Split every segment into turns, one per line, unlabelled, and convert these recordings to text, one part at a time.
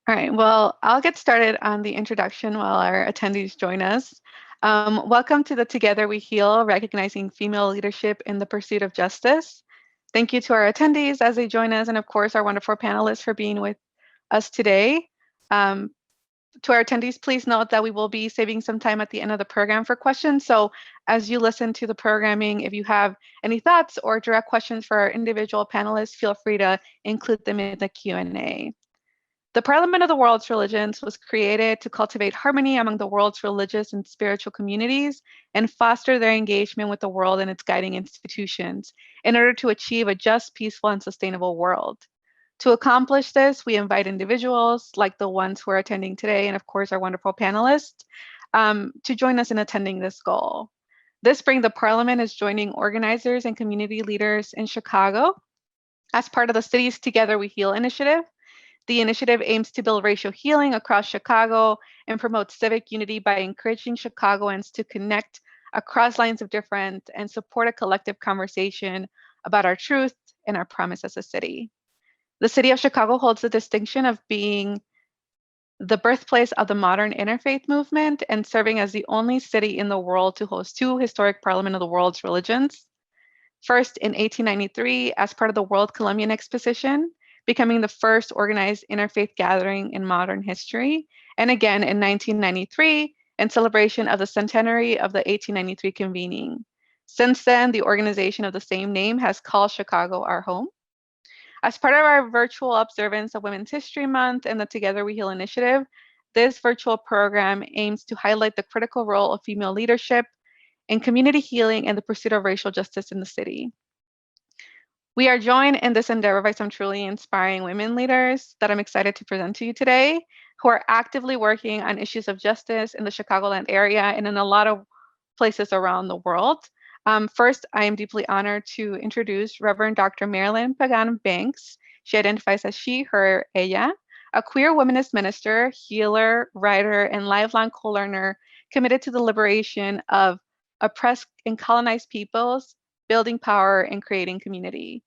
All right, well, I'll get started on the introduction while our attendees join us. Welcome to the Together We Heal, Recognizing Female Leadership in the Pursuit of Justice. Thank you to our attendees as they join us, and of course, our wonderful panelists for being with us today. To our attendees, please note that we will be saving some time at the end of the program for questions. So as you listen to the programming, if you have any thoughts or direct questions for our individual panelists, feel free to include them in the Q&A. The Parliament of the World's Religions was created to cultivate harmony among the world's religious and spiritual communities and foster their engagement with the world and its guiding institutions in order to achieve a just, peaceful, and sustainable world. To accomplish this, we invite individuals like the ones who are attending today, and of course our wonderful panelists, to join us in attending this goal. This spring, the Parliament is joining organizers and community leaders in Chicago as part of the Cities Together We Heal initiative. The initiative aims to build racial healing across Chicago and promote civic unity by encouraging Chicagoans to connect across lines of difference and support a collective conversation about our truth and our promise as a city. The city of Chicago holds the distinction of being the birthplace of the modern interfaith movement and serving as the only city in the world to host two historic Parliament of the World's Religions. First, in 1893, as part of the World Columbian Exposition, becoming the first organized interfaith gathering in modern history, and again in 1993 in celebration of the centenary of the 1893 convening. Since then, the organization of the same name has called Chicago our home. As part of our virtual observance of Women's History Month and the Together We Heal initiative, this virtual program aims to highlight the critical role of female leadership in community healing and the pursuit of racial justice in the city. We are joined in this endeavor by some truly inspiring women leaders that I'm excited to present to you today, who are actively working on issues of justice in the Chicagoland area and in a lot of places around the world. First, I am deeply honored to introduce Reverend Dr. Marilyn Pagán-Banks. She identifies as she, her, ella, a queer womanist minister, healer, writer, and lifelong co-learner committed to the liberation of oppressed and colonized peoples, building power, and creating community.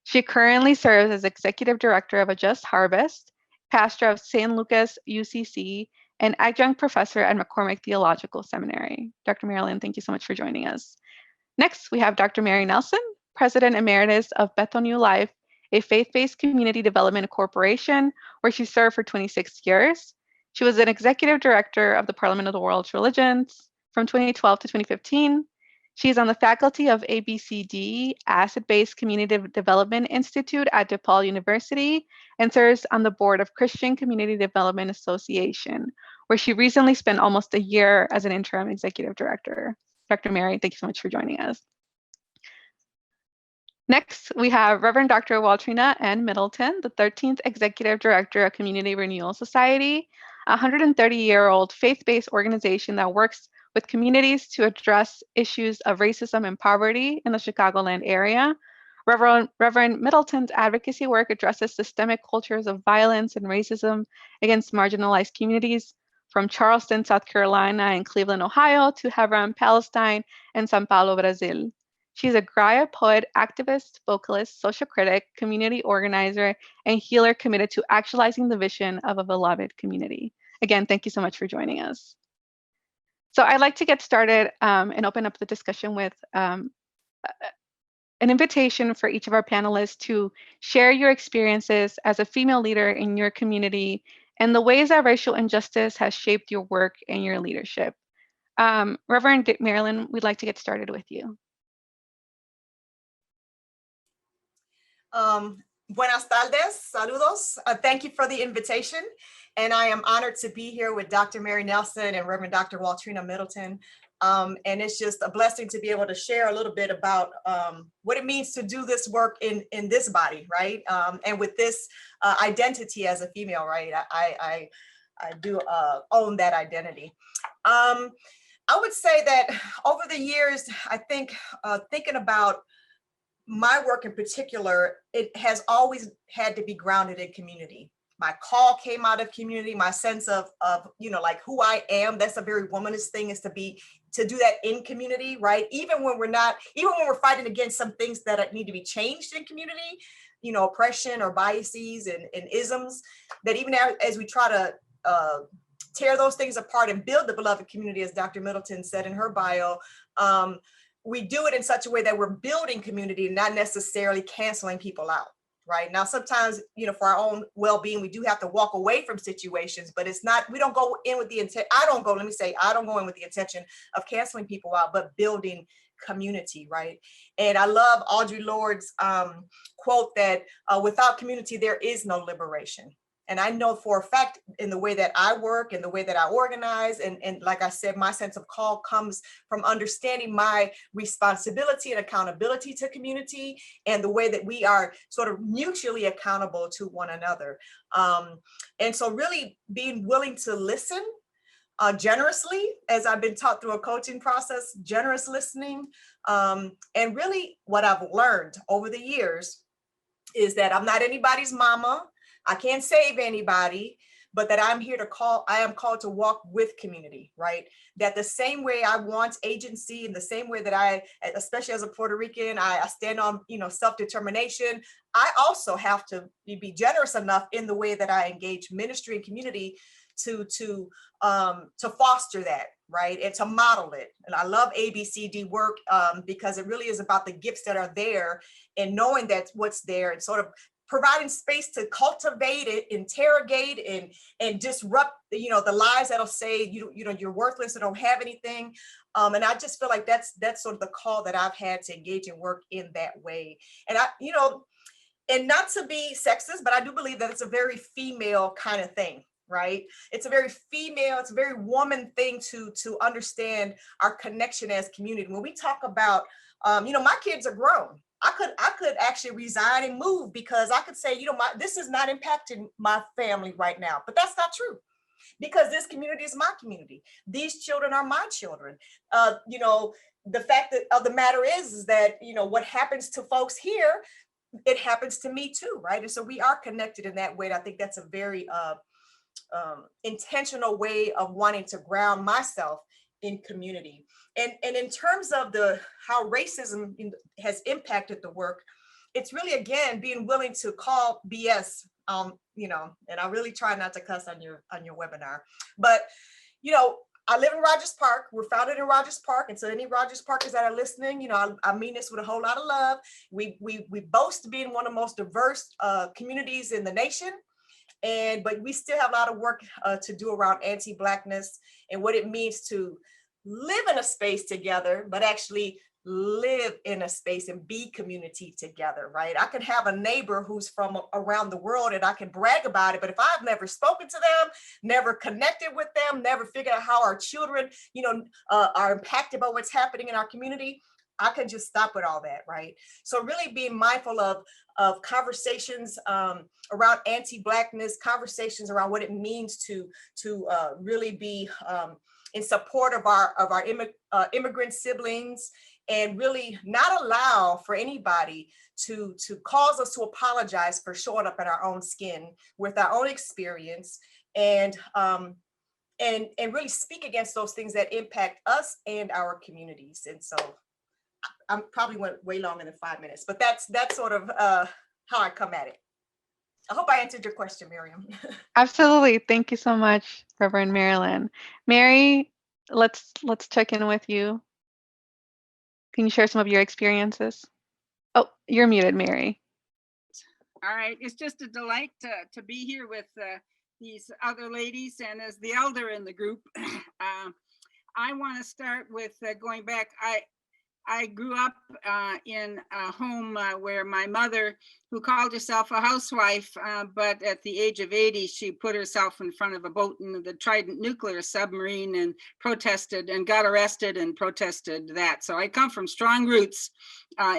She currently serves as Executive Director of A Just Harvest, pastor of San Lucas UCC, and adjunct professor at McCormick Theological Seminary. Dr. Marilyn, thank you so much for joining us. Next, we have Dr. Mary Nelson, President Emeritus of Bethel New Life, a faith-based community development corporation where she served for 26 years. She was an Executive Director of the Parliament of the World's Religions from 2012 to 2015. She is on the faculty of ABCD, Asset-Based Community Development Institute at DePaul University, and serves on the board of Christian Community Development Association, where she recently spent almost a year as an interim executive director. Dr. Mary, thank you so much for joining us. Next, we have Reverend Dr. Walter N. Middleton, the 13th Executive Director of Community Renewal Society, a 130-year-old faith-based organization that works with communities to address issues of racism and poverty in the Chicagoland area. Reverend Middleton's advocacy work addresses systemic cultures of violence and racism against marginalized communities from Charleston, South Carolina, and Cleveland, Ohio, to Hebron, Palestine, and Sao Paulo, Brazil. She's a griot poet, activist, vocalist, social critic, community organizer, and healer committed to actualizing the vision of a beloved community. Again, thank you so much for joining us. So I'd like to get started and open up the discussion with an invitation for each of our panelists to share your experiences as a female leader in your community and the ways that racial injustice has shaped your work and your leadership. Reverend Marilyn, we'd like to get started with you.
Buenas tardes, saludos. Thank you for the invitation. And I am honored to be here with Dr. Mary Nelson and Reverend Dr. Walter Middleton. And it's just a blessing to be able to share a little bit about what it means to do this work in this body, right? And with this identity as a female, right? I do own that identity. I would say that over the years, I think thinking about my work in particular, it has always had to be grounded in community. My call came out of community, my sense of you know, like who I am, that's a very womanist thing, is to do that in community, right? Even when we're fighting against some things that need to be changed in community, oppression or biases and isms, that even as we try to tear those things apart and build the beloved community, as Dr. Middleton said in her bio, we do it in such a way that we're building community, not necessarily canceling people out. Right now, sometimes, for our own well-being, we do have to walk away from situations, but it's not, we don't go in with the intent. I don't go in with the intention of canceling people out, but building community, right? And I love Audre Lorde's quote that without community, there is no liberation. And I know for a fact, in the way that I work and the way that I organize, and like I said, my sense of call comes from understanding my responsibility and accountability to community, and the way that we are sort of mutually accountable to one another. And so really being willing to listen generously, as I've been taught through a coaching process, generous listening. And really what I've learned over the years is that I'm not anybody's mama. I can't save anybody, but that I am called to walk with community, right? That the same way I want agency, in the same way that I, especially as a Puerto Rican, I stand on, self-determination. I also have to be generous enough in the way that I engage ministry and community to foster that, right? And to model it. And I love ABCD work because it really is about the gifts that are there and knowing that's what's there and sort of providing space to cultivate it, interrogate, and disrupt, the lies that'll say you're worthless and don't have anything. And I just feel like that's sort of the call that I've had to engage in work in that way. And and not to be sexist, but I do believe that it's a very female kind of thing, right? It's a very female, it's a very woman thing to understand our connection as community. When we talk about, my kids are grown. I could actually resign and move because I could say, this is not impacting my family right now, but that's not true, because this community is my community. These children are my children. The fact of the matter is that, what happens to folks here, it happens to me too, right? And so we are connected in that way. And I think that's a very intentional way of wanting to ground myself in community. And in terms of how racism has impacted the work, it's really, again, being willing to call BS, and I really try not to cuss on your webinar, but, I live in Rogers Park. We're founded in Rogers Park. And so any Rogers Parkers that are listening, I mean this with a whole lot of love. We boast being one of the most diverse communities in the nation. But we still have a lot of work to do around anti-Blackness and what it means to live in a space together, but actually live in a space and be community together, right? I can have a neighbor who's from around the world and I can brag about it, but if I've never spoken to them, never connected with them, never figured out how our children, are impacted by what's happening in our community, I can just stop with all that, right? So really being mindful of conversations around anti-Blackness, conversations around what it means to really be in support of our immigrant siblings, and really not allow for anybody to cause us to apologize for showing up in our own skin with our own experience, and really speak against those things that impact us and our communities. And so I probably went way longer than 5 minutes, but that's sort of how I come at it. I hope I answered your question, Miriam.
Absolutely. Thank you so much, Reverend Marilyn. Mary, let's check in with you. Can you share some of your experiences? Oh, you're muted, Mary.
All right. It's just a delight to be here with these other ladies and as the elder in the group. I want to start with going back. I grew up in a home where my mother, who called herself a housewife, but at the age of 80, she put herself in front of a boat in the Trident nuclear submarine and protested and got arrested and protested that. So I come from strong roots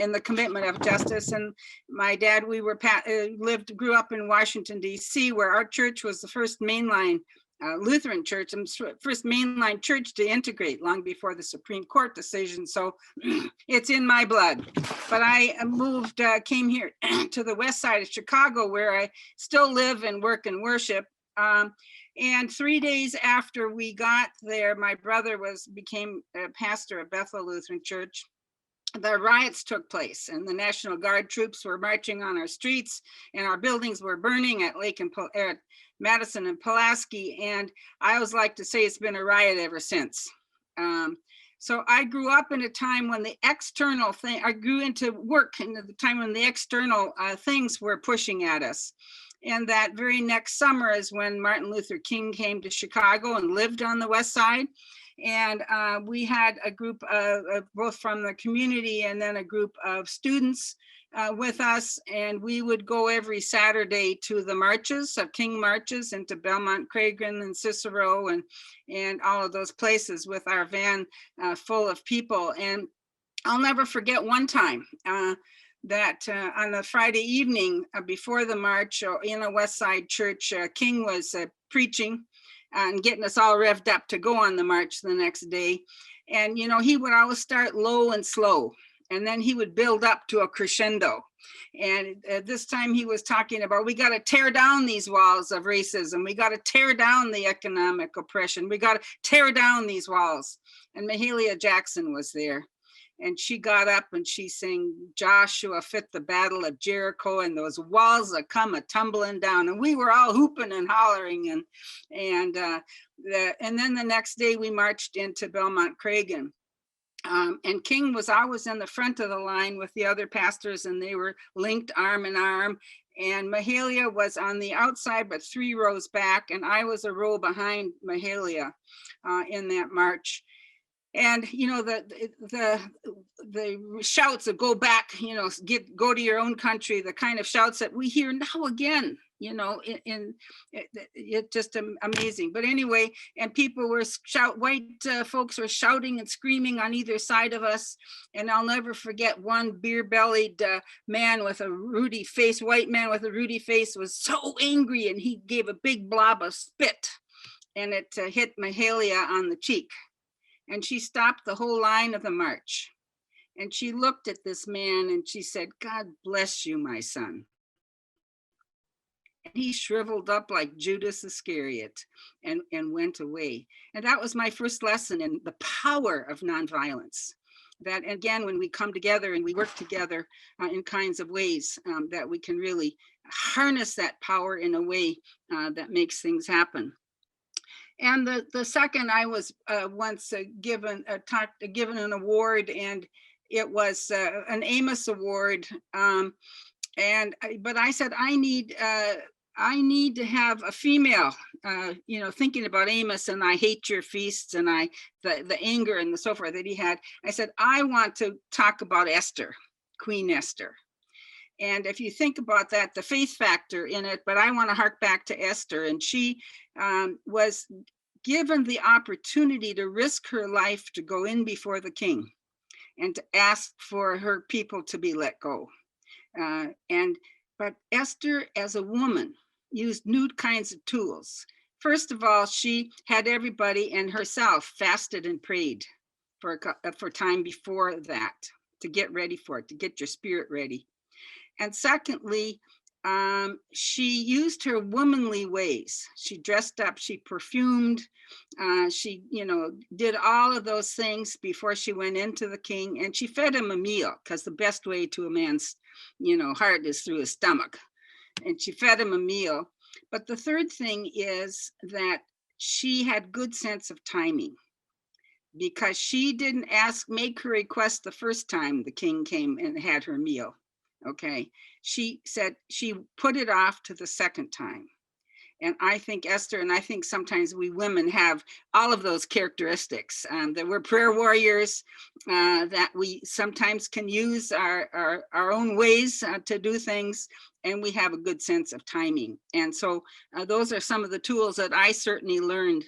in the commitment of justice. And my dad, grew up in Washington, D.C., where our church was the first mainline Lutheran church and first mainline church to integrate long before the Supreme Court decision. So it's in my blood. But I came here to the west side of Chicago, where I still live and work and worship. And 3 days after we got there, my brother became a pastor at Bethel Lutheran Church. the riots took place, and the National Guard troops were marching on our streets, and our buildings were burning at at Madison and Pulaski. And I always like to say it's been a riot ever since. So I grew up in a time when the external thing, I grew into work in the time when the external things were pushing at us. And that very next summer is when Martin Luther King came to Chicago and lived on the West Side. And we had a group both from the community and then a group of students with us. And we would go every Saturday to the marches of King marches into Belmont, Cragen and Cicero and all of those places with our van full of people. And I'll never forget one time that on the Friday evening before the march in a West Side church, King was preaching and getting us all revved up to go on the march the next day. And, you know, he would always start low and slow, and then he would build up to a crescendo. And this time he was talking about, we got to tear down these walls of racism. We got to tear down the economic oppression. We got to tear down these walls. And Mahalia Jackson was there. And she got up and she sang, Joshua fit the battle of Jericho, and those walls are come a tumbling down. And we were all hooping and hollering. And then the next day we marched into Belmont Cragen. And King was always in the front of the line with the other pastors, and they were linked arm in arm. And Mahalia was on the outside, but 3 rows back. And I was a row behind Mahalia in that march. And, you know, the shouts of go back, you know, go to your own country, the kind of shouts that we hear now again, you know, it's just amazing. But anyway, and people were white folks were shouting and screaming on either side of us. And I'll never forget one beer-bellied man with a ruddy face, white man with a ruddy face, was so angry, and he gave a big blob of spit, and it hit Mahalia on the cheek. And she stopped the whole line of the march. And she looked at this man and she said, God bless you, my son. And he shriveled up like Judas Iscariot and went away. And that was my first lesson in the power of nonviolence. That again, when we come together and we work together in kinds of ways, that we can really harness that power in a way that makes things happen. And the second, I was once given an award, and it was an Amos Award. But I said, I need to have a female, you know, thinking about Amos and I hate your feasts and the anger and the so forth that he had. I said, I want to talk about Esther, Queen Esther. And if you think about that, the faith factor in it, but I want to hark back to Esther. And she was given the opportunity to risk her life to go in before the king and to ask for her people to be let go. But Esther, as a woman, used new kinds of tools. First of all, she had everybody and herself fasted and prayed for time before that, to get ready for it, to get your spirit ready. And secondly, she used her womanly ways. She dressed up, she perfumed, she, you know, did all of those things before she went into the king, and she fed him a meal, because the best way to a man's, you know, heart is through his stomach. And she fed him a meal. But the third thing is that she had good sense of timing, because she didn't make her request the first time the king came and had her meal. Okay, she said she put it off to the second time. And I think Esther, and I think sometimes we women have all of those characteristics, that we're prayer warriors, that we sometimes can use our own ways to do things, and we have a good sense of timing. And so those are some of the tools that I certainly learned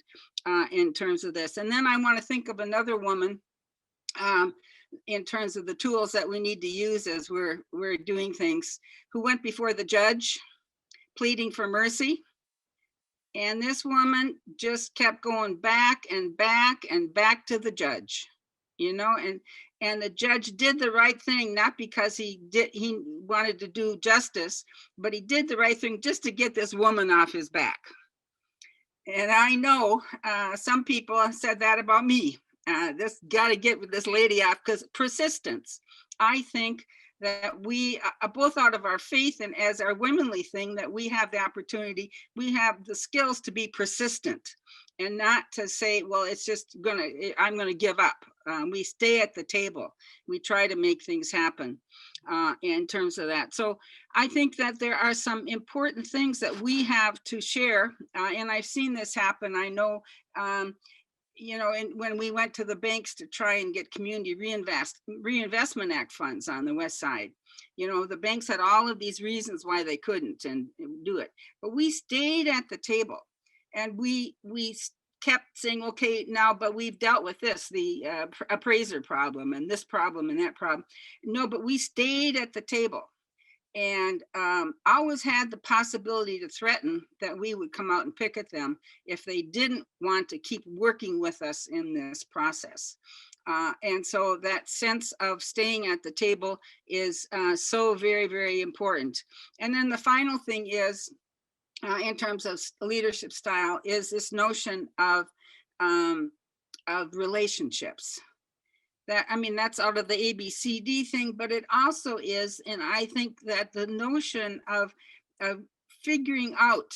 in terms of this. And then I want to think of another woman in terms of the tools that we need to use as we're doing things, who went before the judge pleading for mercy. And this woman just kept going back and back and back to the judge, you know, and the judge did the right thing, not because he wanted to do justice, but he did the right thing just to get this woman off his back. And I know some people said that about me. This got to get with this lady off, because persistence. I think that we, both out of our faith and as our womanly thing, that we have the opportunity, we have the skills to be persistent and not to say, well, it's just I'm gonna give up. We stay at the table. We try to make things happen in terms of that. So I think that there are some important things that we have to share. And I've seen this happen. I know, you know, and when we went to the banks to try and get community reinvestment act funds on the west side, you know, the banks had all of these reasons why they couldn't and do it, but we stayed at the table and we kept saying, okay, now, but we've dealt with this, the appraiser problem and this problem and that problem. No, but we stayed at the table. And always had the possibility to threaten that we would come out and picket them if they didn't want to keep working with us in this process. And so that sense of staying at the table is so very, very important. And then the final thing is, in terms of leadership style, is this notion of relationships. That, I mean, that's out of the ABCD thing, but it also is, and I think that the notion of figuring out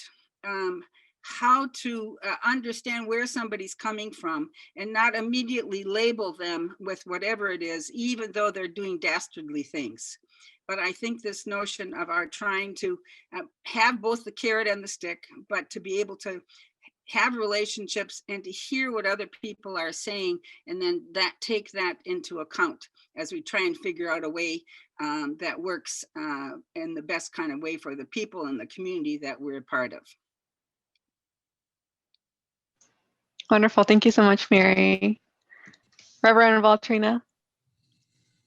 how to understand where somebody's coming from and not immediately label them with whatever it is, even though they're doing dastardly things. But I think this notion of our trying to have both the carrot and the stick, but to be able to have relationships and to hear what other people are saying, and then take that into account as we try and figure out a way that works in the best kind of way for the people and the community that we're a part of.
Wonderful. Thank you so much, Mary. Reverend Valtrina.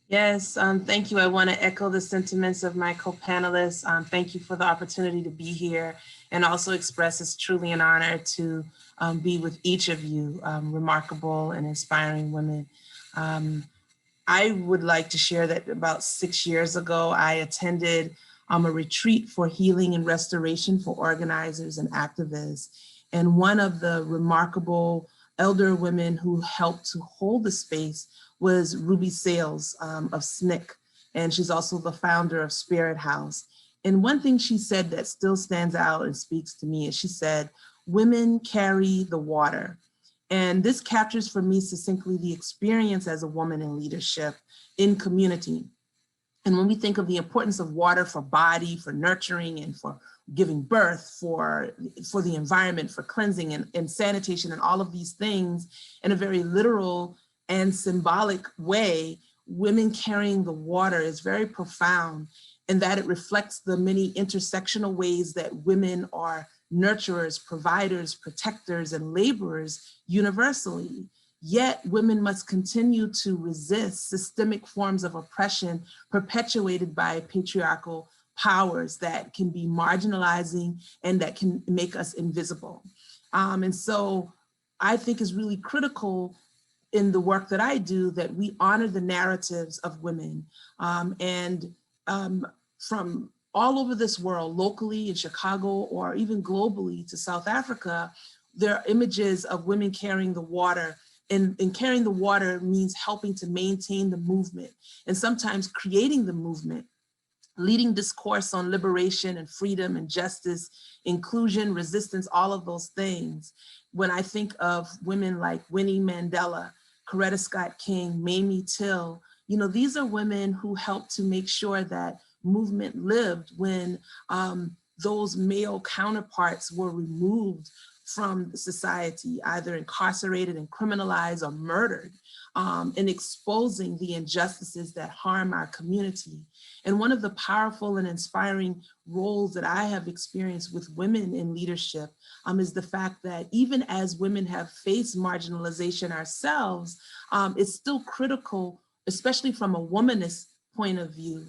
Yes, thank you. I want to echo the sentiments of my co-panelists. Thank you for the opportunity to be here and also express it's truly an honor to be with each of you, remarkable and inspiring women. I would like to share that about 6 years ago, I attended a retreat for healing and restoration for organizers and activists. And one of the remarkable elder women who helped to hold the space was Ruby Sales of SNCC, and she's also the founder of Spirit House. And one thing she said that still stands out and speaks to me is she said, "Women carry the water." And this captures for me succinctly the experience as a woman in leadership in community. And when we think of the importance of water for body, for nurturing, and for giving birth, for the environment, for cleansing and sanitation and all of these things in a very literal and symbolic way, women carrying the water is very profound in that it reflects the many intersectional ways that women are nurturers, providers, protectors, and laborers universally. Yet women must continue to resist systemic forms of oppression perpetuated by patriarchal powers that can be marginalizing and that can make us invisible. And so I think it's really critical in the work that I do that we honor the narratives of women. From all over this world, locally in Chicago or even globally to South Africa, there are images of women carrying the water. And carrying the water means helping to maintain the movement and sometimes creating the movement, leading discourse on liberation and freedom and justice, inclusion, resistance, all of those things. When I think of women like Winnie Mandela, Coretta Scott King, Mamie Till, you know, these are women who helped to make sure that movement lived when those male counterparts were removed from society, either incarcerated and criminalized or murdered, and exposing the injustices that harm our community. And one of the powerful and inspiring roles that I have experienced with women in leadership is the fact that even as women have faced marginalization ourselves, it's still critical, especially from a womanist point of view,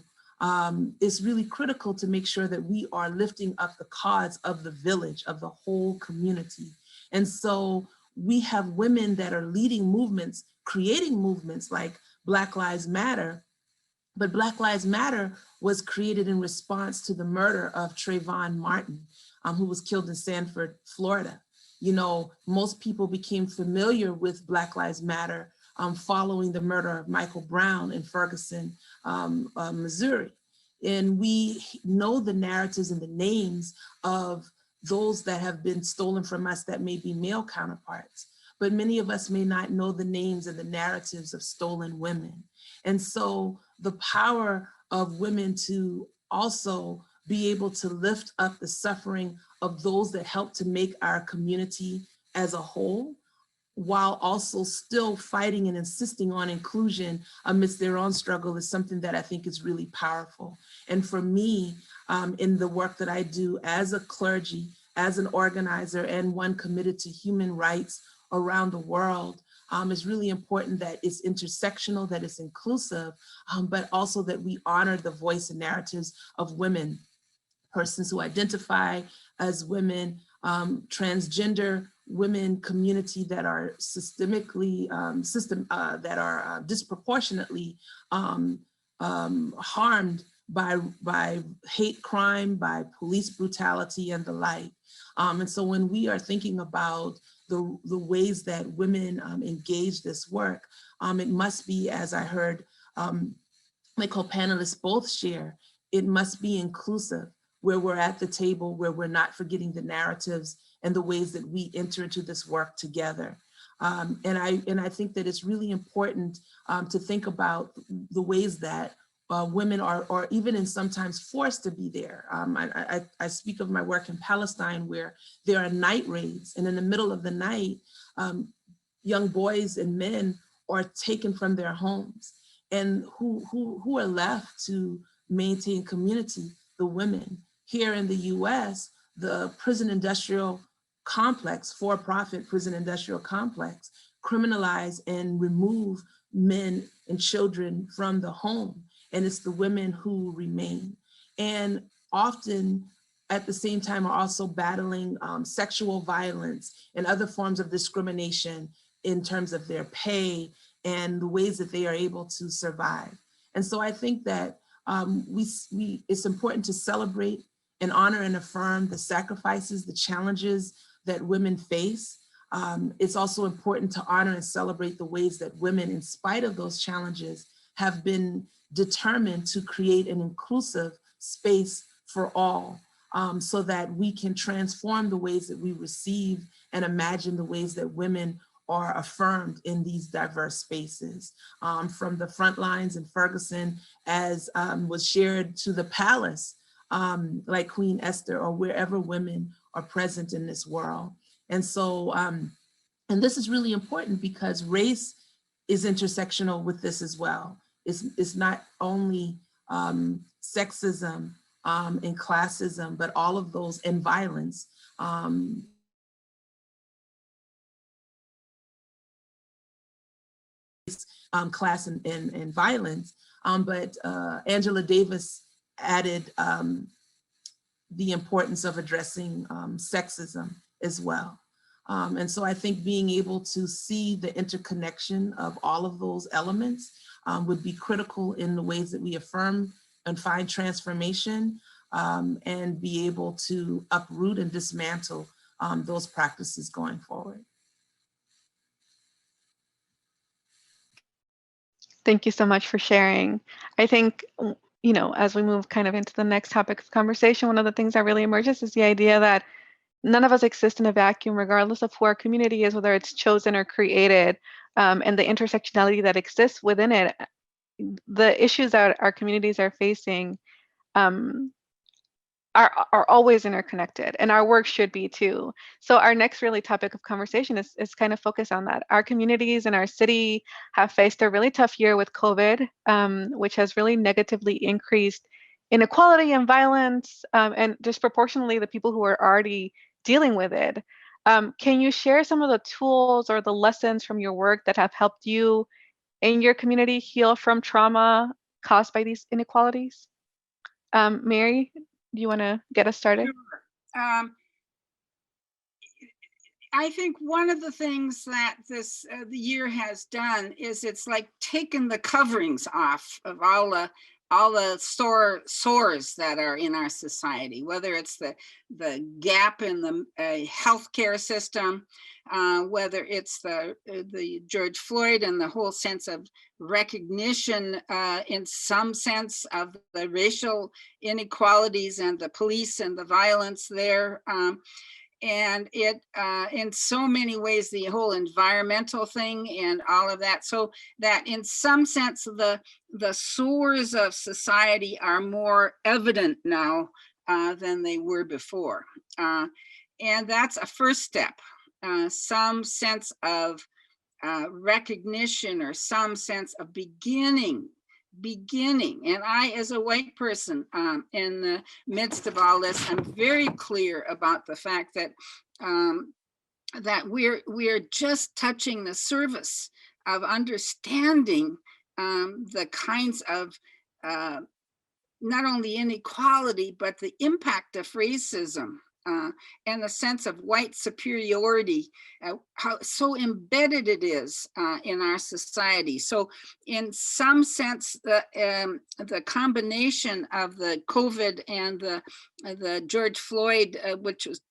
it's really critical to make sure that we are lifting up the cause of the village, of the whole community. And so we have women that are leading movements, creating movements like Black Lives Matter, but Black Lives Matter was created in response to the murder of Trayvon Martin, who was killed in Sanford, Florida. You know, most people became familiar with Black Lives Matter following the murder of Michael Brown in Ferguson, Missouri. And we know the narratives and the names of those that have been stolen from us that may be male counterparts. But many of us may not know the names and the narratives of stolen women. And so the power of women to also be able to lift up the suffering of those that help to make our community as a whole, while also still fighting and insisting on inclusion amidst their own struggle, is something that I think is really powerful. And for me, in the work that I do as a clergy, as an organizer, and one committed to human rights around the world, it's really important that it's intersectional, that it's inclusive, but also that we honor the voice and narratives of women, persons who identify as women, transgender women community that are systemically, disproportionately harmed by hate crime, by police brutality and the like. And so when we are thinking about the ways that women engage this work, it must be, as I heard my co-panelists both share, it must be inclusive, where we're at the table, where we're not forgetting the narratives and the ways that we enter into this work together. And I think that it's really important to think about the ways that women are even in sometimes forced to be there. I speak of my work in Palestine, where there are night raids, and in the middle of the night, young boys and men are taken from their homes. And who are left to maintain community? The women. Here in the US, the prison industrial complex, for-profit prison industrial complex, criminalize and remove men and children from the home. And it's the women who remain. And often at the same time are also battling sexual violence and other forms of discrimination in terms of their pay and the ways that they are able to survive. And so I think that it's important to celebrate and honor and affirm the sacrifices, the challenges that women face. It's also important to honor and celebrate the ways that women, in spite of those challenges, have been determined to create an inclusive space for all, so that we can transform the ways that we receive and imagine the ways that women are affirmed in these diverse spaces. From the front lines in Ferguson, as was shared, to the palace, like Queen Esther, or wherever women are present in this world. And so, and this is really important because race is intersectional with this as well. It's not only sexism and classism, but all of those, and violence. Class and violence, but Angela Davis added the importance of addressing sexism as well. And so I think being able to see the interconnection of all of those elements would be critical in the ways that we affirm and find transformation, and be able to uproot and dismantle those practices going forward.
Thank you so much for sharing. I think, you know, as we move kind of into the next topic of conversation, one of the things that really emerges is the idea that none of us exist in a vacuum, regardless of who our community is, whether it's chosen or created, and the intersectionality that exists within it. The issues that our communities are facing are always interconnected, and our work should be too. So our next really topic of conversation is kind of focused on that. Our communities in our city have faced a really tough year with COVID, which has really negatively increased inequality and violence, and disproportionately the people who are already dealing with it. Can you share some of the tools or the lessons from your work that have helped you in your community heal from trauma caused by these inequalities? Mary, do you want to get us started?
Sure. I think one of the things that this the year has done is it's like taken the coverings off of all all the sores that are in our society, whether it's the gap in the healthcare system, whether it's the George Floyd and the whole sense of recognition in some sense of the racial inequalities and the police and the violence there. And it, in so many ways, the whole environmental thing and all of that, so that in some sense, the sores of society are more evident now than they were before. And that's a first step, some sense of recognition or some sense of beginning. And I, as a white person, in the midst of all this, I'm very clear about the fact that that we're just touching the surface of understanding the kinds of not only inequality, but the impact of racism. And the sense of white superiority, how so embedded it is in our society. So in some sense, the combination of the COVID and the George Floyd, which was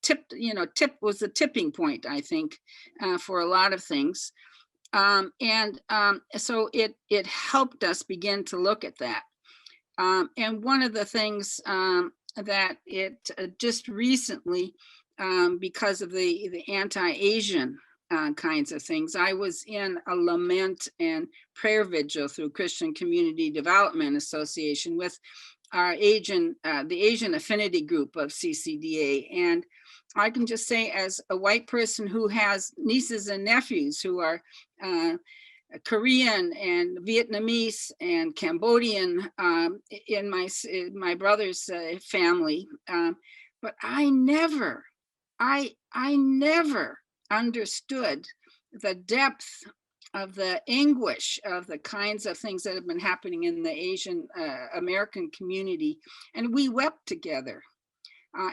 was the tipping point, I think, for a lot of things. So it helped us begin to look at that. And one of the things that it just recently, because of the anti-Asian kinds of things, I was in a lament and prayer vigil through Christian Community Development Association with our the Asian Affinity Group of CCDA. And I can just say, as a white person who has nieces and nephews who are Korean and Vietnamese and Cambodian in my brother's family, but I never understood the depth of the anguish of the kinds of things that have been happening in the Asian American community, and we wept together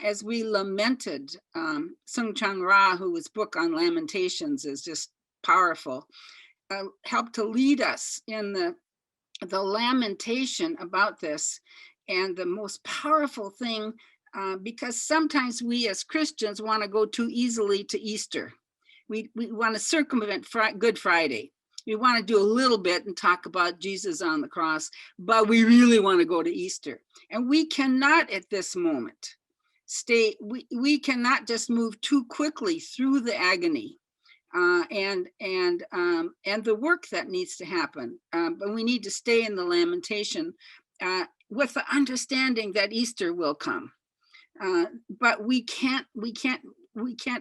as we lamented. Sung Chang Ra, whose book on Lamentations is just powerful, helped to lead us in the lamentation about this. And the most powerful thing, because sometimes we as Christians want to go too easily to Easter. We want to circumvent Good Friday. We want to do a little bit and talk about Jesus on the cross, but we really want to go to Easter. And we cannot at this moment we cannot just move too quickly through the agony and the work that needs to happen. But we need to stay in the lamentation with the understanding that Easter will come. But we can't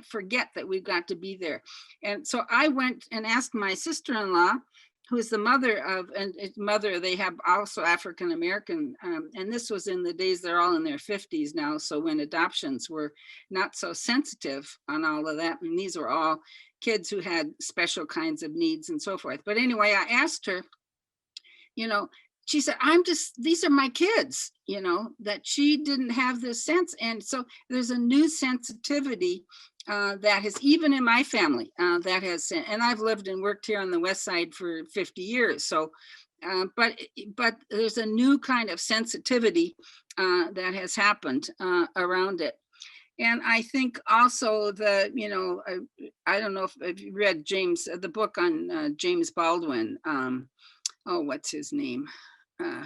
forget that we've got to be there. And so I went and asked my sister-in-law, who is the mother of, they have also African-American, and this was in the days, they're all in their 50s now, so when adoptions were not so sensitive on all of that, and these were all kids who had special kinds of needs and so forth. But anyway, I asked her, she said, these are my kids, that she didn't have this sense. And so there's a new sensitivity that has, even in my family, that has, and I've lived and worked here on the West Side for 50 years. So, but there's a new kind of sensitivity that has happened around it. And I think also I don't know if you read the book on James Baldwin, what's his name?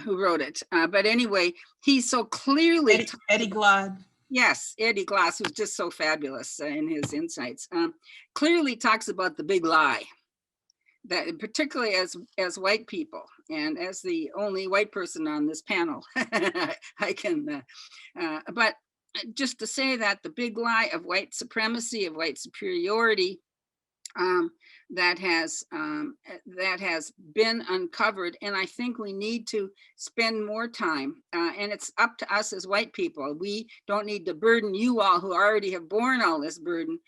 Who wrote it? But anyway, he so clearly
Eddie Glaude.
Yes, Eddie Glaude was just so fabulous in his insights. Clearly talks about the big lie, that particularly as white people, and as the only white person on this panel, I can. But just to say that the big lie of white supremacy, of white superiority, that has been uncovered. And I think we need to spend more time, and it's up to us as white people. We don't need to burden you all who already have borne all this burden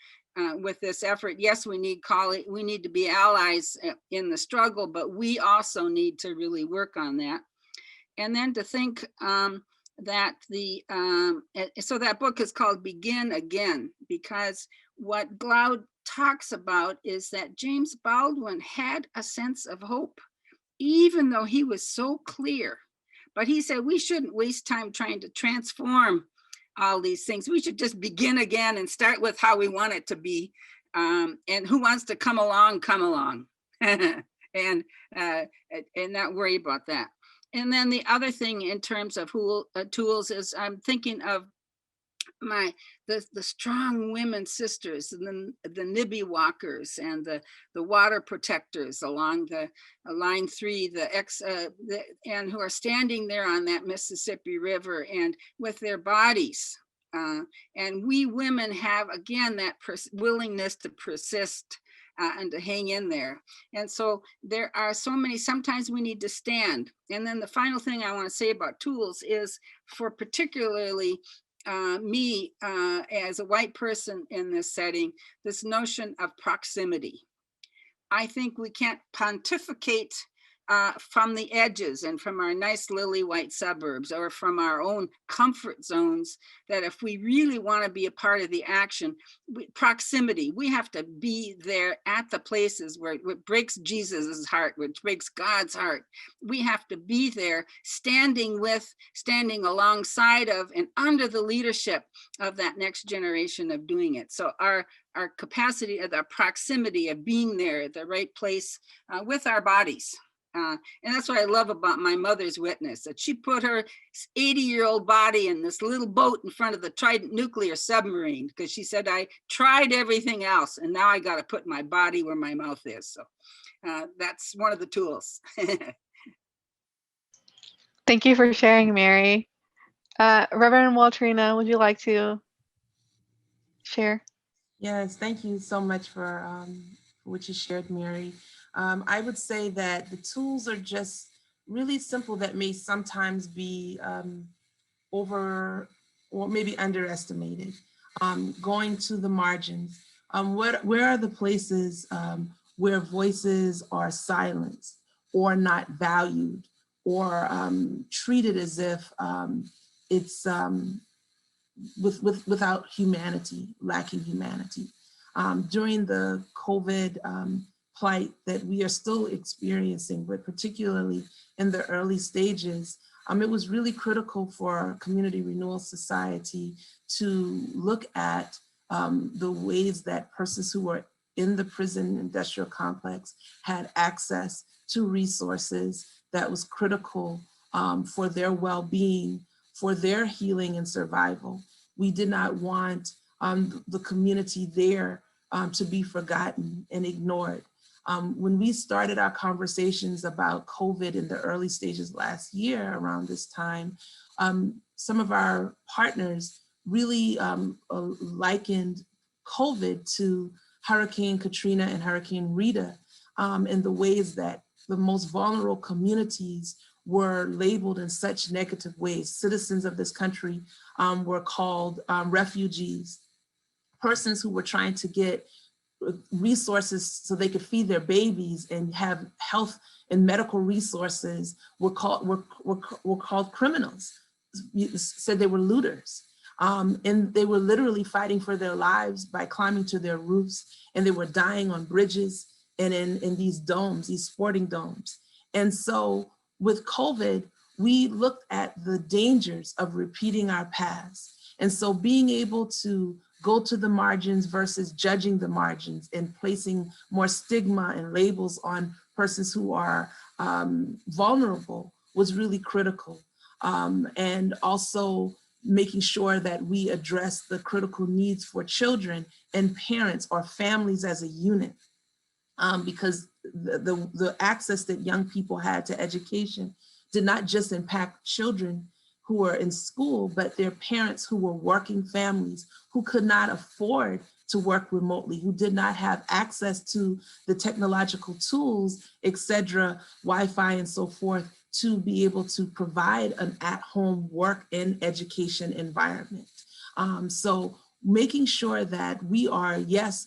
with this effort. Yes, we need to be allies in the struggle, but we also need to really work on that. And then to think that so that book is called Begin Again, because what Glaude talks about is that James Baldwin had a sense of hope, even though he was so clear. But he said we shouldn't waste time trying to transform all these things. We should just begin again and start with how we want it to be. And who wants to come along, come along. and not worry about that. And then the other thing in terms of tools is I'm thinking of the strong women sisters, and the Nibby walkers and the water protectors along the line 3, and who are standing there on that Mississippi River and with their bodies. And we women have, again, that willingness to persist and to hang in there. And so there are so many, sometimes we need to stand. And then the final thing I want to say about tools is for particularly me as a white person in this setting, this notion of proximity. I think we can't pontificate from the edges and from our nice lily white suburbs or from our own comfort zones, that if we really want to be a part of the action, proximity, we have to be there at the places where it breaks Jesus's heart, which breaks God's heart. We have to be there standing alongside of and under the leadership of that next generation of doing it. So our capacity, the proximity of being there at the right place with our bodies. And that's what I love about my mother's witness, that she put her 80-year-old body in this little boat in front of the Trident nuclear submarine, because she said, I tried everything else and now I got to put my body where my mouth is. So that's one of the tools.
Thank you for sharing, Mary. Reverend Walter, would you like to share?
Yes, thank you so much for what you shared, Mary. I would say that the tools are just really simple that may sometimes be over or maybe underestimated. Going to the margins. Where are the places where voices are silenced or not valued or treated as if it's without humanity, lacking humanity? During the COVID plight that we are still experiencing, but particularly in the early stages, it was really critical for Community Renewal Society to look at the ways that persons who were in the prison industrial complex had access to resources that was critical for their well-being, for their healing and survival. We did not want the community there to be forgotten and ignored. When we started our conversations about COVID in the early stages last year around this time, some of our partners really likened COVID to Hurricane Katrina and Hurricane Rita, in the ways that the most vulnerable communities were labeled in such negative ways. Citizens of this country were called refugees. Persons who were trying to get resources so they could feed their babies and have health and medical resources were called criminals. Said they were looters. And they were literally fighting for their lives by climbing to their roofs, and they were dying on bridges and in these domes, these sporting domes. And so with COVID, we looked at the dangers of repeating our past. And so being able to go to the margins versus judging the margins and placing more stigma and labels on persons who are vulnerable was really critical. And also making sure that we address the critical needs for children and parents or families as a unit. Because the access that young people had to education did not just impact children who were in school, but their parents who were working families who could not afford to work remotely, who did not have access to the technological tools, et cetera, Wi-Fi and so forth, to be able to provide an at-home work and education environment. So making sure that we are, yes,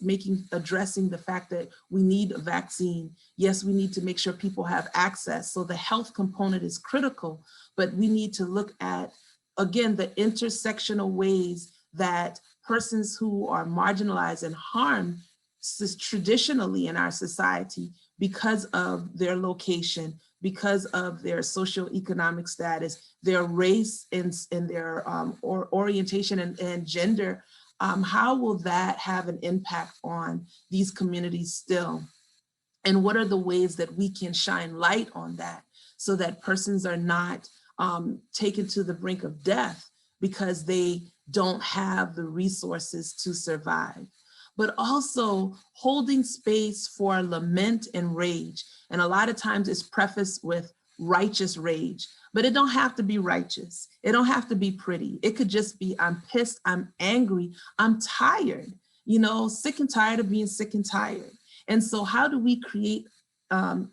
addressing the fact that we need a vaccine. Yes, we need to make sure people have access. So the health component is critical, but we need to look at, again, the intersectional ways that persons who are marginalized and harmed traditionally in our society because of their location, because of their socioeconomic status, their race, and their orientation and gender, how will that have an impact on these communities still? And what are the ways that we can shine light on that so that persons are not taken to the brink of death because they don't have the resources to survive? But also holding space for lament and rage. And a lot of times it's prefaced with righteous rage, but it don't have to be righteous. It don't have to be pretty. It could just be, I'm pissed, I'm angry, I'm tired, you know, sick and tired of being sick and tired. And so how do we create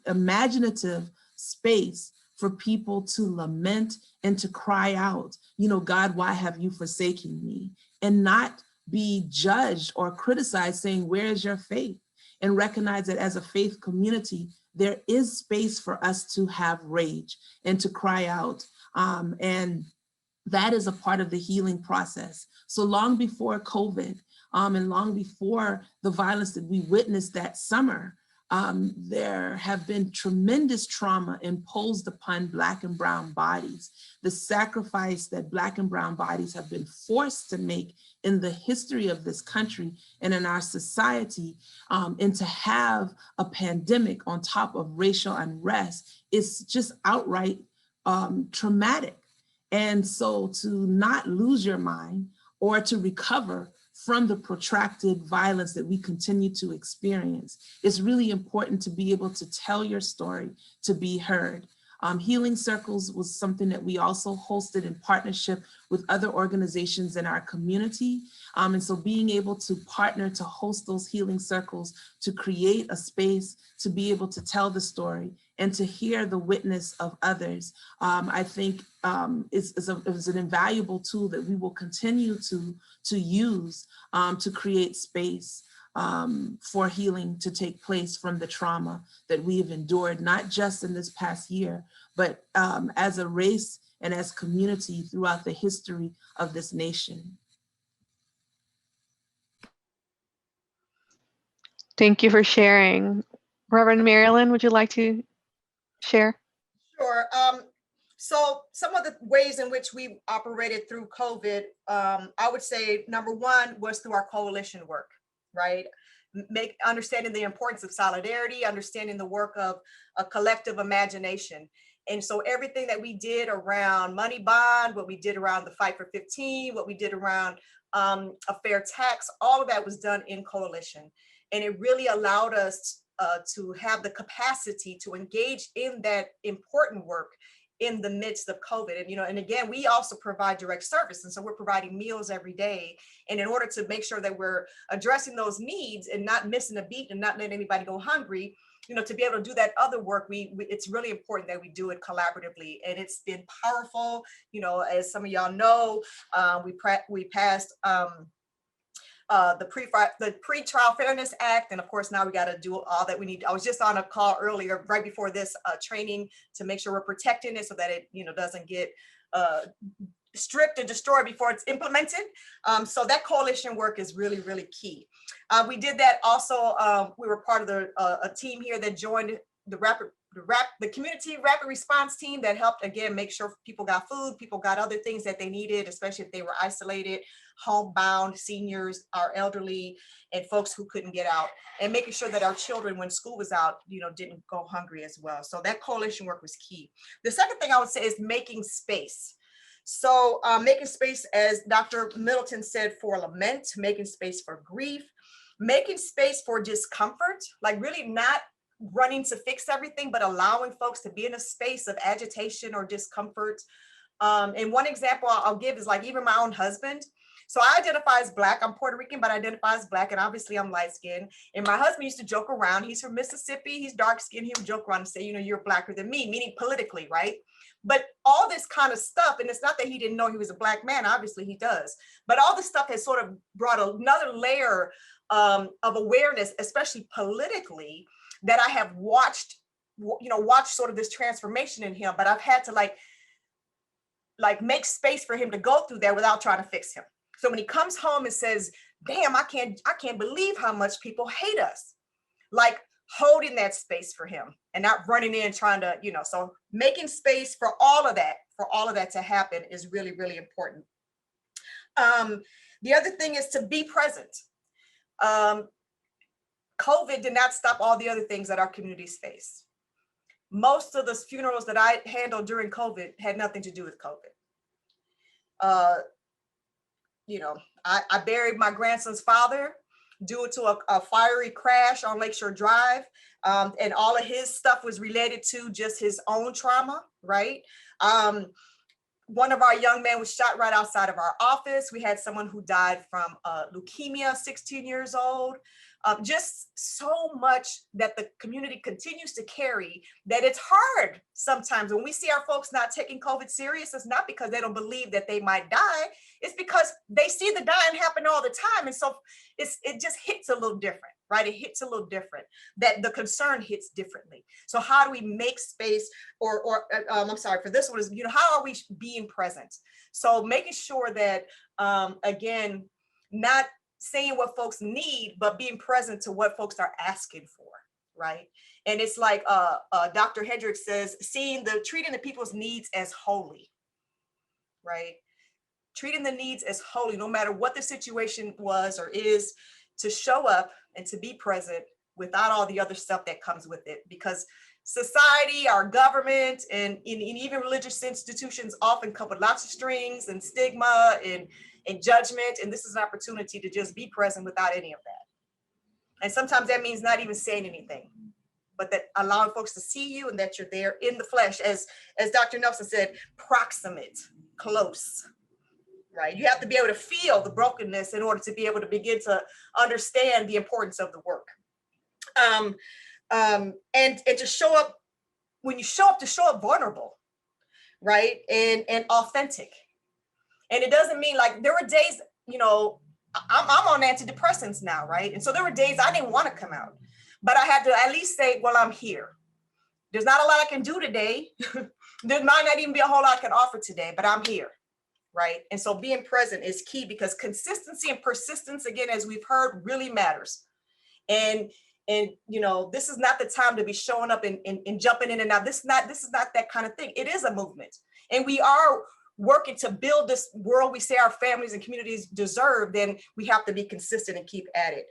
imaginative space for people to lament and to cry out, you know, God, why have you forsaken me? And not be judged or criticized saying, where is your faith? And recognize that as a faith community, there is space for us to have rage and to cry out. And that is a part of the healing process. So long before COVID and long before the violence that we witnessed that summer, there have been tremendous trauma imposed upon Black and brown bodies. The sacrifice that Black and brown bodies have been forced to make in the history of this country and in our society, and to have a pandemic on top of racial unrest is just outright traumatic. And so to not lose your mind or to recover from the protracted violence that we continue to experience, it's really important to be able to tell your story, to be heard. Healing Circles was something that we also hosted in partnership with other organizations in our community. And so being able to partner to host those healing circles, to create a space to be able to tell the story and to hear the witness of others, I think is an invaluable tool that we will continue to use to create space for healing to take place from the trauma that we have endured, not just in this past year, but as a race and as community throughout the history of this nation.
Thank you for sharing. Reverend Marilyn, would you like to share?
Sure. So some of the ways in which we operated through COVID, I would say number one was through our coalition work, right? Understanding the importance of solidarity, understanding the work of a collective imagination. And so everything that we did around Money Bond, what we did around the Fight for 15, what we did around a fair tax, all of that was done in coalition. And it really allowed us to have the capacity to engage in that important work in the midst of COVID. And, you know, and again, we also provide direct service. And so we're providing meals every day. And in order to make sure that we're addressing those needs and not missing a beat and not letting anybody go hungry, you know, to be able to do that other work, it's really important that we do it collaboratively. And it's been powerful. You know, as some of y'all know, we passed the Pre-Trial Fairness Act. And of course, now we got to do all that we need. I was just on a call earlier, right before this training, to make sure we're protecting it so that it, you know, doesn't get stripped and destroyed before it's implemented. So that coalition work is really, really key. We did that also. We were part of a team here that joined the community rapid response team that helped, again, make sure people got food, people got other things that they needed, especially if they were isolated, homebound, seniors, our elderly, and folks who couldn't get out, and making sure that our children, when school was out, you know, didn't go hungry as well. So that coalition work was key. The second thing I would say is making space. So making space, as Dr. Middleton said, for lament, making space for grief, making space for discomfort, like really not running to fix everything, but allowing folks to be in a space of agitation or discomfort. And one example I'll give is like even my own husband. So I identify as Black. I'm Puerto Rican, but I identify as Black. And obviously I'm light skinned. And my husband used to joke around. He's from Mississippi. He's dark skinned. He would joke around and say, you know, you're Blacker than me, meaning politically, right? But all this kind of stuff, and it's not that he didn't know he was a Black man. Obviously he does. But all this stuff has sort of brought another layer of awareness, especially politically, that I have watched sort of this transformation in him. But I've had to like make space for him to go through that without trying to fix him. So when he comes home and says, damn, I can't believe how much people hate us. Like, holding that space for him and not running in trying to, so making space for all of that to happen is really, really important. The other thing is to be present. COVID did not stop all the other things that our communities face. Most of the funerals that I handled during COVID had nothing to do with COVID. I buried my grandson's father due to a fiery crash on Lakeshore Drive. And all of his stuff was related to just his own trauma, right? One of our young men was shot right outside of our office. We had someone who died from leukemia, 16 years old. Just so much that the community continues to carry that it's hard sometimes when we see our folks not taking COVID serious. It's not because they don't believe that they might die. It's because they see the dying happen all the time. And so it just hits a little different, right? It hits a little different, that the concern hits differently. So how do we make space I'm sorry, for this one is, how are we being present? So making sure that, again, not saying what folks need, but being present to what folks are asking for, right? And it's like Dr. Hendricks says, treating the people's needs as holy, right? Treating the needs as holy, no matter what the situation was or is, to show up and to be present without all the other stuff that comes with it. Because society, our government, and even religious institutions often come with lots of strings and stigma and judgment. And this is an opportunity to just be present without any of that. And sometimes that means not even saying anything, but that allowing folks to see you and that you're there in the flesh, as Dr. Nelson said, proximate, close, right? You have to be able to feel the brokenness in order to be able to begin to understand the importance of the work. And to show up, when you show up, to show up vulnerable, right? And authentic. And it doesn't mean, like, there were days, I'm on antidepressants now, right? And so there were days I didn't want to come out, but I had to at least say, well, I'm here. There's not a lot I can do today. There might not even be a whole lot I can offer today, but I'm here, right? And so being present is key, because consistency and persistence, again, as we've heard, really matters. And this is not the time to be showing up and jumping in and out. This is not that kind of thing. It is a movement, and we are working to build this world we say our families and communities deserve. Then we have to be consistent and keep at it.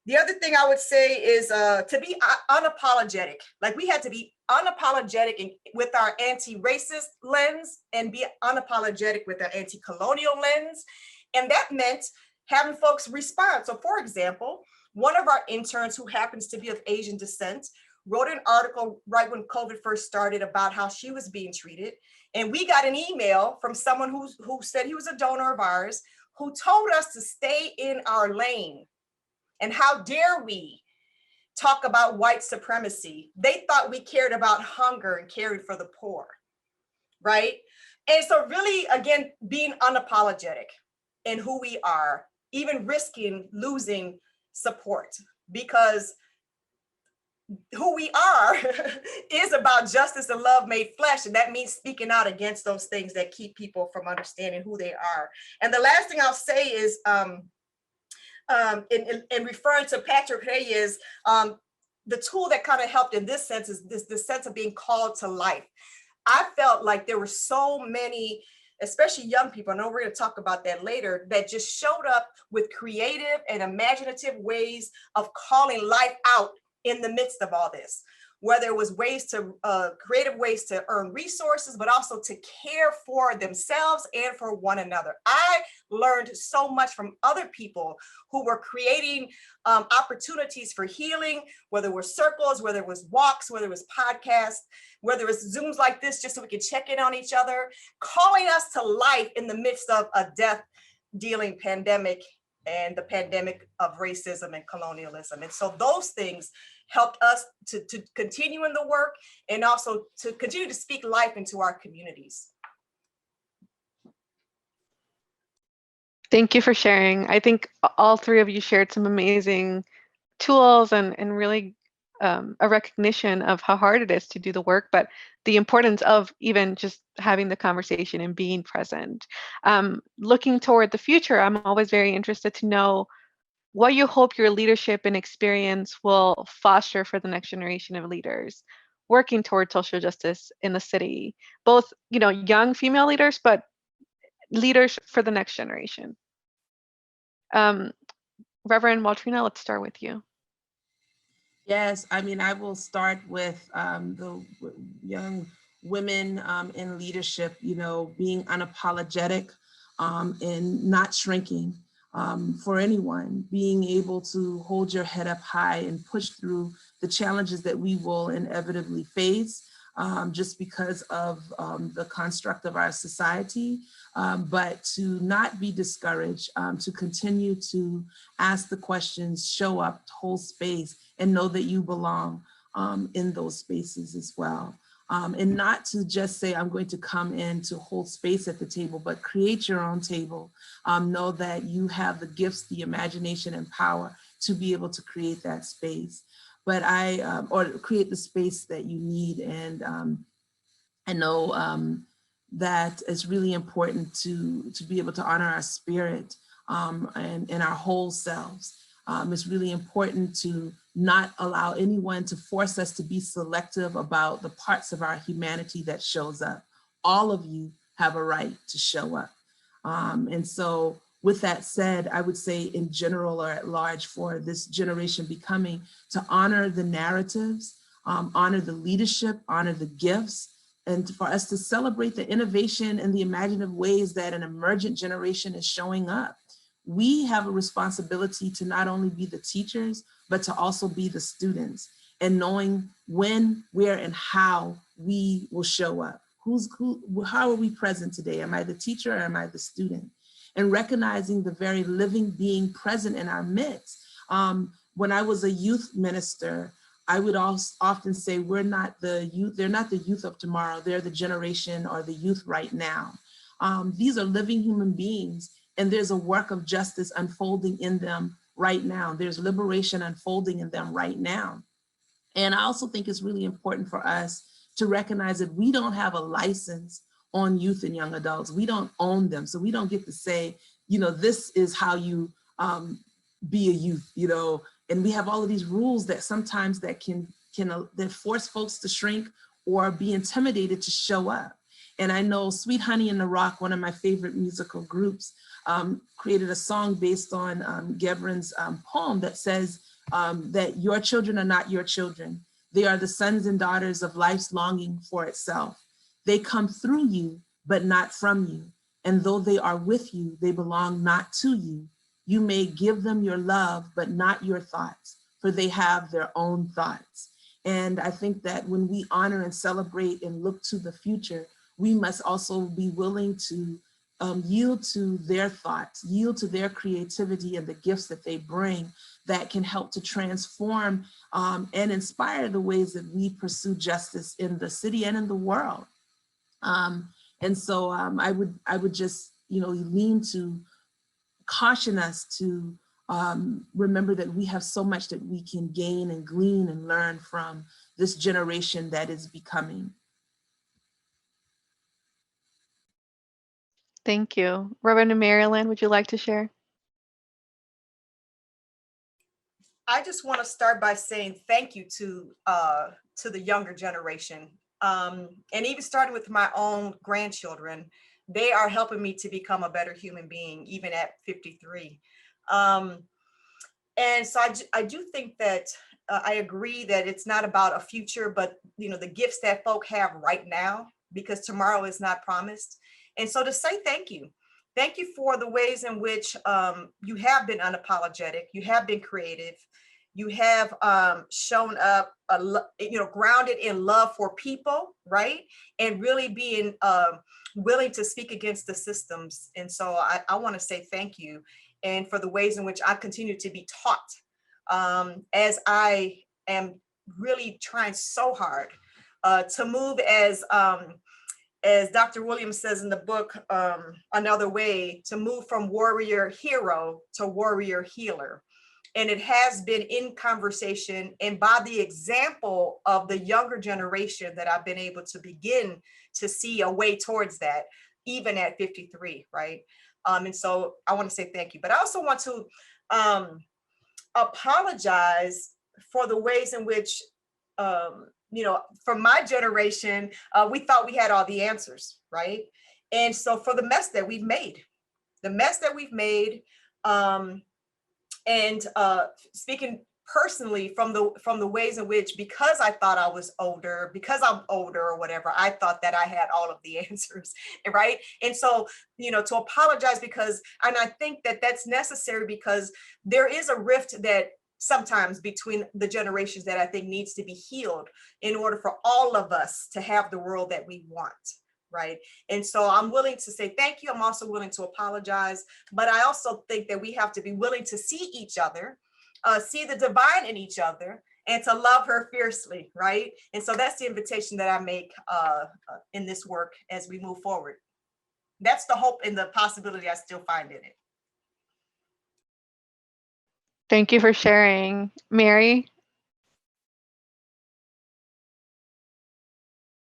The other thing I would say is to be unapologetic. Like, we had to be unapologetic with our anti-racist lens and be unapologetic with our anti-colonial lens. And that meant having folks respond. So, for example, one of our interns, who happens to be of Asian descent, wrote an article right when COVID first started about how she was being treated. And we got an email from someone who said he was a donor of ours, who told us to stay in our lane. And how dare we talk about white supremacy? They thought we cared about hunger and cared for the poor, right? And so really, again, being unapologetic in who we are, even risking losing support, because who we are is about justice and love made flesh. And that means speaking out against those things that keep people from understanding who they are. And the last thing I'll say is, in referring to Patrick Hayes, the tool that kind of helped in this sense is this sense of being called to life. I felt like there were so many, especially young people, I know we're going to talk about that later, that just showed up with creative and imaginative ways of calling life out in the midst of all this, whether it was creative ways to earn resources, but also to care for themselves and for one another. I learned so much from other people who were creating opportunities for healing, whether it was circles, whether it was walks, whether it was podcasts, whether it was Zooms like this, just so we could check in on each other, calling us to life in the midst of a death-dealing pandemic and the pandemic of racism and colonialism. And so those things helped us to continue in the work and also to continue to speak life into our communities.
Thank you for sharing. I think all three of you shared some amazing tools and really a recognition of how hard it is to do the work, but the importance of even just having the conversation and being present. Looking toward the future, I'm always very interested to know what you hope your leadership and experience will foster for the next generation of leaders working toward social justice in the city, both, young female leaders, but leaders for the next generation. Reverend Waltrina, let's start with you.
Yes, I mean, I will start with the young women in leadership, being unapologetic and not shrinking for anyone, being able to hold your head up high and push through the challenges that we will inevitably face just because of the construct of our society, but to not be discouraged, to continue to ask the questions, show up, hold space, and know that you belong in those spaces as well. And not to just say, I'm going to come in to hold space at the table, but create your own table. Know that you have the gifts, the imagination, and power to be able to create that space. But or create the space that you need. And I know that it's really important to be able to honor our spirit and our whole selves. It's really important to not allow anyone to force us to be selective about the parts of our humanity that shows up. All of you have a right to show up. And so with that said, I would say in general or at large for this generation becoming, to honor the narratives, honor the leadership, honor the gifts, and for us to celebrate the innovation and the imaginative ways that an emergent generation is showing up. We have a responsibility to not only be the teachers, but to also be the students, and knowing when, where, and how we will show up. How are we present today? Am I the teacher or am I the student? And recognizing the very living being present in our midst. When I was a youth minister, I would often say, we're not the youth, they're not the youth of tomorrow, they're the generation or the youth right now. These are living human beings, and there's a work of justice unfolding in them right now. There's liberation unfolding in them right now. And I also think it's really important for us to recognize that we don't have a license on youth and young adults. We don't own them. So we don't get to say, this is how you be a youth, and we have all of these rules that sometimes that can force folks to shrink or be intimidated to show up. And I know Sweet Honey in the Rock, one of my favorite musical groups, created a song based on Gebrin's poem that says that your children are not your children. They are the sons and daughters of life's longing for itself. They come through you, but not from you. And though they are with you, they belong not to you. You may give them your love, but not your thoughts, for they have their own thoughts. And I think that when we honor and celebrate and look to the future, we must also be willing to yield to their thoughts, yield to their creativity and the gifts that they bring that can help to transform and inspire the ways that we pursue justice in the city and in the world. And so I would just, lean to caution us to remember that we have so much that we can gain and glean and learn from this generation that is becoming.
Thank you. Reverend Marilyn, would you like to share?
I just want to start by saying thank you to the younger generation. And even starting with my own grandchildren, they are helping me to become a better human being, even at 53. And so I do think that I agree that it's not about a future, but the gifts that folk have right now, because tomorrow is not promised. And so to say thank you for the ways in which you have been unapologetic, you have been creative, you have shown up, grounded in love for people, right? And really being willing to speak against the systems. And so I want to say thank you. And for the ways in which I continue to be taught as I am really trying so hard to move as Dr. Williams says in the book, Another Way, to move from warrior hero to warrior healer. And it has been in conversation and by the example of the younger generation that I've been able to begin to see a way towards that, even at 53, right? And so I want to say thank you. But I also want to apologize for the ways in which, from my generation, we thought we had all the answers, right? And so for the mess that we've made, and speaking personally from the ways in which, because I thought I was older, because I'm older or whatever, I thought that I had all of the answers, right? And so, to apologize and I think that that's necessary, because there is a rift that sometimes between the generations that I think needs to be healed in order for all of us to have the world that we want. Right. And so I'm willing to say thank you. I'm also willing to apologize. But I also think that we have to be willing to see each other, see the divine in each other, and to love her fiercely. Right. And so that's the invitation that I make in this work as we move forward. That's the hope and the possibility I still find in it.
Thank you for sharing. Mary?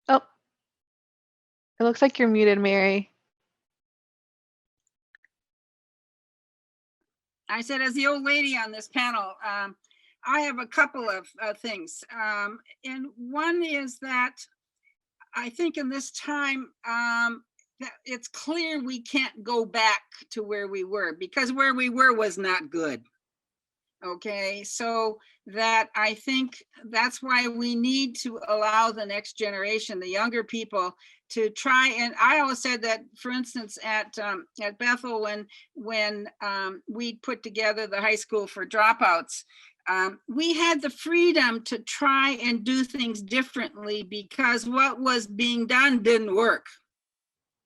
Oh, it looks like you're muted, Mary.
I said, as the old lady on this panel, I have a couple of things. And one is that I think in this time, that it's clear we can't go back to where we were, because where we were was not good. Okay, so that I think that's why we need to allow the next generation, the younger people, to try. And I always said that, for instance, at Bethel, when we put together the high school for dropouts, we had the freedom to try and do things differently, because what was being done didn't work,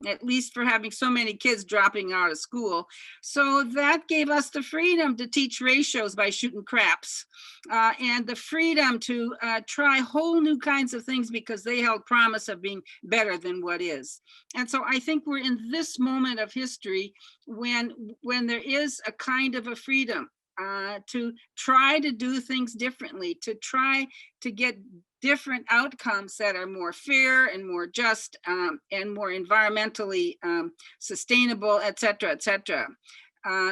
at least for having so many kids dropping out of school. So that gave us the freedom to teach ratios by shooting craps, and the freedom to try whole new kinds of things, because they held promise of being better than what is. And so I think we're in this moment of history when there is a kind of a freedom to try to do things differently, to try to get different outcomes that are more fair and more just and more environmentally sustainable, et cetera, et cetera.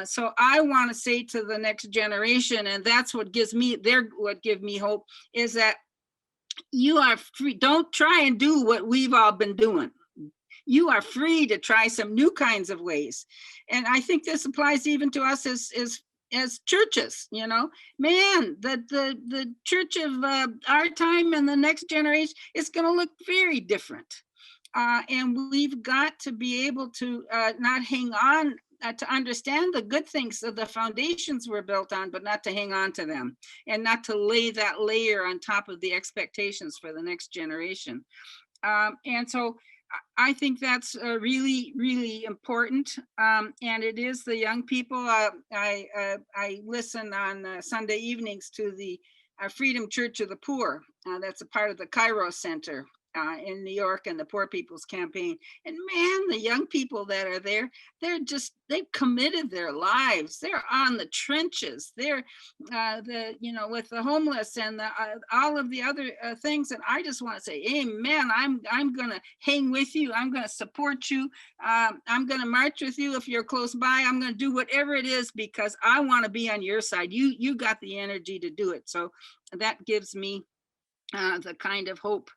So I want to say to the next generation, and that's what gives me, what give me hope, is that you are free. Don't try and do what we've all been doing. You are free to try some new kinds of ways. And I think this applies even to us as churches, man, the church of our time and the next generation is going to look very different. And we've got to be able to not hang on, to understand the good things of the foundations we're built on, but not to hang on to them, and not to lay that layer on top of the expectations for the next generation. And so I think that's really, really important. And it is the young people. I listen on Sunday evenings to the Freedom Church of the Poor. That's a part of the Cairo Center in New York, and the Poor People's Campaign. And man, the young people that are there, they've committed their lives. They're on the trenches. They're with the homeless and all of the other things. And I just want to say, amen. I'm going to hang with you. I'm going to support you. I'm going to march with you if you're close by. I'm going to do whatever it is, because I want to be on your side. You got the energy to do it. So that gives me the kind of hope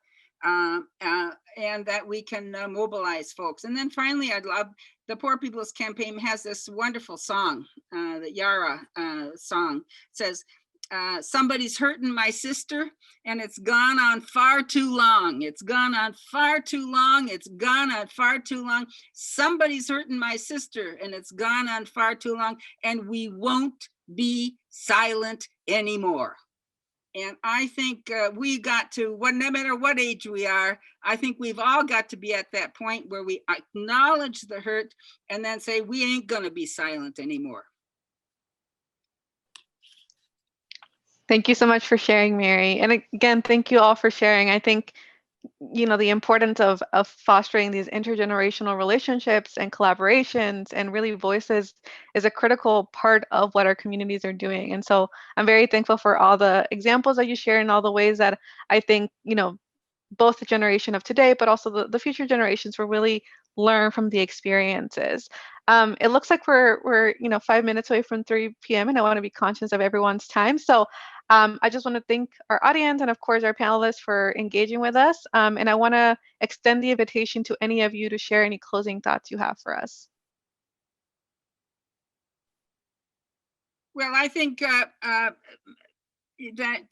and that we can mobilize folks. And then finally, I'd love, the Poor People's Campaign has this wonderful song, the Yara song. It says, somebody's hurting my sister, and it's gone on far too long. It's gone on far too long. It's gone on far too long. Somebody's hurting my sister, and it's gone on far too long, and we won't be silent anymore. And I think we got to, no matter what age we are, I think we've all got to be at that point where we acknowledge the hurt and then say, we ain't gonna be silent anymore.
Thank you so much for sharing, Mary. And again, thank you all for sharing. I think, the importance of fostering these intergenerational relationships and collaborations and really voices is a critical part of what our communities are doing. And so I'm very thankful for all the examples that you share and all the ways that I think, both the generation of today, but also the future generations will really learn from the experiences. It looks like we're 5 minutes away from 3 p.m. and I want to be conscious of everyone's time. So I just want to thank our audience and of course our panelists for engaging with us. And I want to extend the invitation to any of you to share any closing thoughts you have for us.
Well, I think that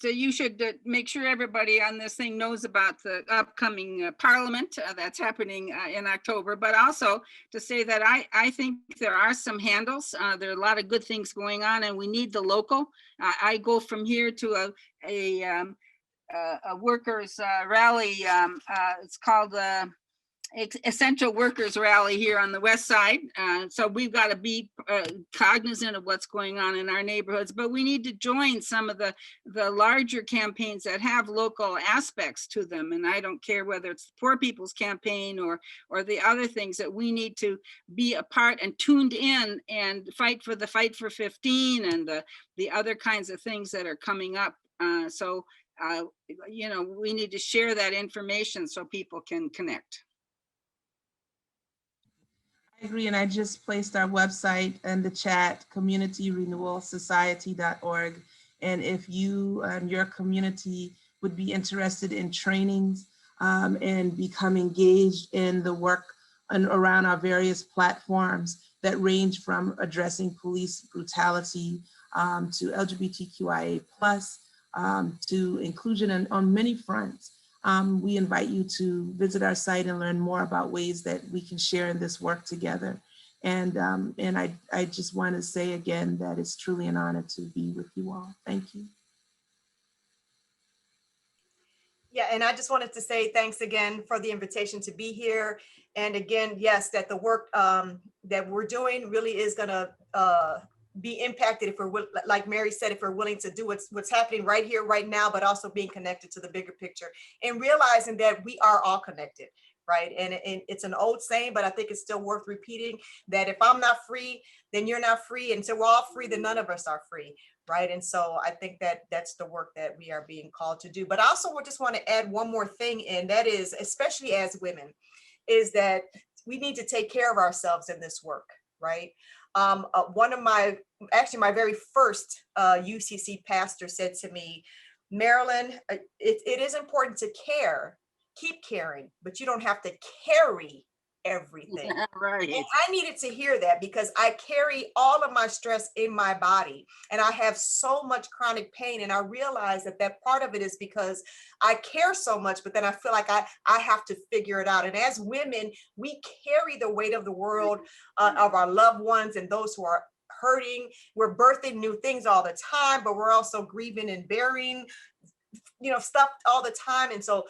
you should make sure everybody on this thing knows about the upcoming parliament that's happening in October, but also to say that I think there are some handles. There are a lot of good things going on and we need the local. I go from here to a workers rally. It's called Essential Workers Rally here on the west side. So we've got to be cognizant of what's going on in our neighborhoods, but we need to join some of the larger campaigns that have local aspects to them. And I don't care whether it's the Poor People's Campaign or the other things, that we need to be a part and tuned in and fight for 15 and the other kinds of things that are coming up. We need to share that information so people can connect.
I agree, and I just placed our website in the chat, communityrenewalsociety.org. And if you and your community would be interested in trainings and become engaged in the work around our various platforms that range from addressing police brutality to LGBTQIA+, to inclusion on many fronts. We invite you to visit our site and learn more about ways that we can share in this work together. And I just want to say again that it's truly an honor to be with you all. Thank you.
Yeah, and I just wanted to say thanks again for the invitation to be here. And again, yes, that the work that we're doing really is going to be impacted if we're, like Mary said, if we're willing to do what's happening right here, right now, but also being connected to the bigger picture and realizing that we are all connected, right? And it's an old saying, but I think it's still worth repeating, that if I'm not free, then you're not free. And so we're all free, then none of us are free, right? And so I think that that's the work that we are being called to do. But I also would just want to add one more thing, and that is, especially as women, is that we need to take care of ourselves in this work, right? One of my very first UCC pastor said to me, Marilyn, it is important to care, keep caring, but you don't have to carry everything.
Right.
And I needed to hear that because I carry all of my stress in my body and I have so much chronic pain. And I realized that part of it is because I care so much, but then I feel like I have to figure it out. And as women, we carry the weight of the world, of our loved ones and those who are hurting. We're birthing new things all the time, but we're also grieving and bearing, stuff all the time. And so,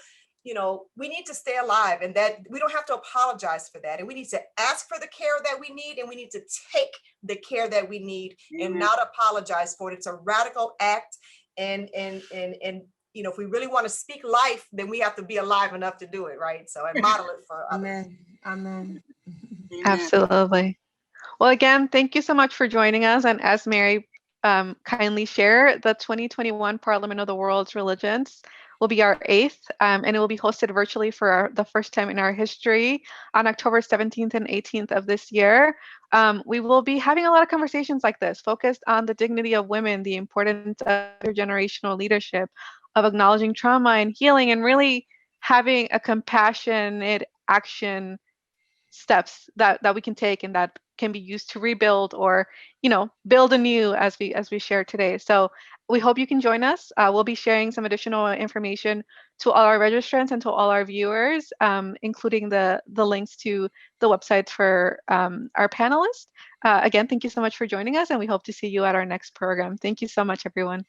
we need to stay alive, and that we don't have to apologize for that. And we need to ask for the care that we need, and we need to take the care that we need and not apologize for it. It's a radical act. And if we really want to speak life, then we have to be alive enough to do it, right? So and model it for others.
Amen.
Absolutely. Well, again, thank you so much for joining us. And as Mary kindly shared, the 2021 Parliament of the World's Religions will be our 8th, and it will be hosted virtually for the first time in our history on October 17th and 18th of this year. We will be having a lot of conversations like this, focused on the dignity of women, the importance of intergenerational leadership, of acknowledging trauma and healing, and really having a compassionate action steps that we can take and that can be used to rebuild or build anew as we share today. So we hope you can join us. We'll be sharing some additional information to all our registrants and to all our viewers, including the links to the websites for our panelists. Again, thank you so much for joining us, and we hope to see you at our next program. Thank you so much, everyone.